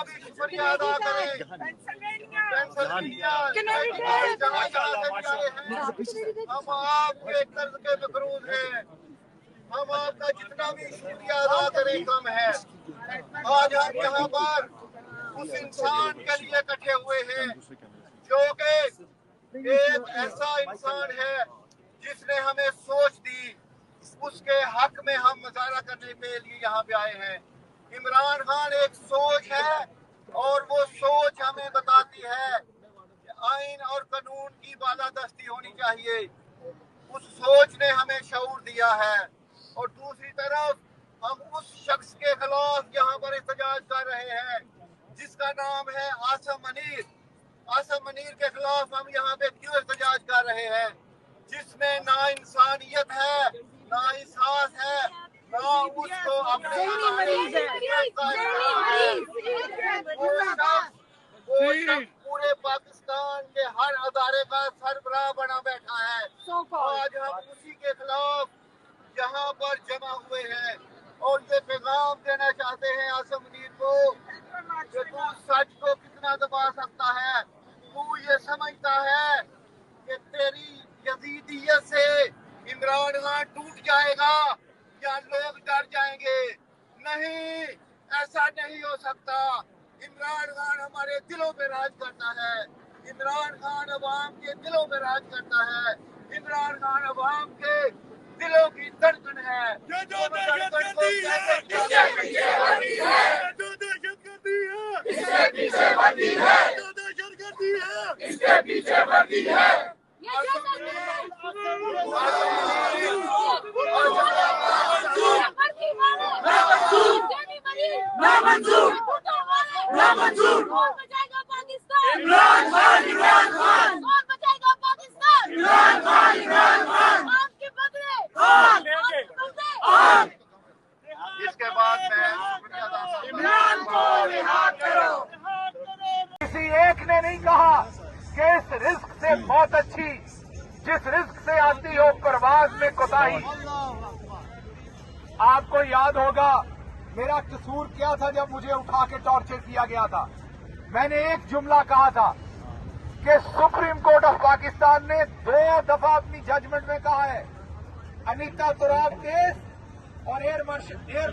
भी शुक्रिया अदा करें। हम आपके कर्ज के मकरूज हैं, हम आपका जितना भी शुक्रिया अदा करें कम है। आज हम यहाँ पर उस इंसान के लिए इकट्ठे हुए हैं जो कि एक ऐसा इंसान है जिसने हमें सोच दी, उसके हक में हम मुजाहरा करने के लिए यहाँ पे आए हैं। इमरान खान एक सोच है और वो सोच हमें बताती है कि आइन और कानून की बालादस्ती होनी चाहिए। उस सोच ने हमें शऊर दिया है। और दूसरी तरफ हम उस शख्स के खिलाफ यहाँ पर एहतजाज कर रहे हैं जिसका नाम है आसिम मनीर। आसिम मनीर के खिलाफ हम यहाँ पे क्यों एहतजाज कर रहे हैं? जिसमें ना इंसानियत है, ना एहसास है, ना उसको अपने वो शख्स पूरे पाकिस्तान के हर अदारे का सरबराह बना बैठा है। आज हम उसी के खिलाफ यहाँ पर जमा हुए हैं और ये पैगाम देना चाहते हैं आसिम मनीर को कि तू सच को कितना दबा सकता है। तू ये समझता है कि तेरी यजीदियत से इमरान खान टूट जाएगा या लोग डर जाएंगे? नहीं, ऐसा नहीं हो सकता। इमरान खान हमारे दिलों पे राज करता है। इमरान खान अवाम के दिलों पे राज करता है। इमरान खान अवाम के दिलों की धड़कन है। जो दहशतगर्दी है, इसके पीछे वर्दी है। जो दहशतगर्दी है, इसके पीछे वर्दी है। जो दहशतगर्दी है, इसके पीछे वर्दी है। नामंजूर, नामंजूर। कौन बचाएगा पाकिस्तान? इमरान खान, इमरान खान। कौन बचाएगा पाकिस्तान? इमरान खान, इमरान खान। आपके बदले खान, खान। इसके बाद मैं इमरान को रिहा करो। किसी एक ने नहीं कहा कि इस रिस्क से बहुत अच्छी जिस रिस्क से आती हो परवाज में कोताही। आपको याद होगा मेरा कसूर क्या था जब मुझे उठा के टॉर्चर किया गया था। मैंने एक जुमला कहा था कि सुप्रीम कोर्ट ऑफ पाकिस्तान ने 2 दफा अपनी जजमेंट में कहा है अनीता तुराब केस और air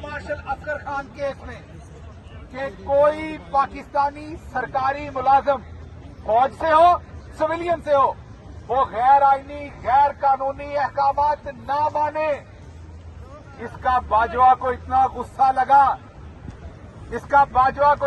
marshal Asghar Khan case में कि कोई पाकिस्तानी सरकारी मुलाजिम फौज से हो, सिविलियन से हो, वो गैर आईनी गैर कानूनी अहकामात ना माने। इसका बाजवा को इतना गुस्सा लगा, इसका बाजवा को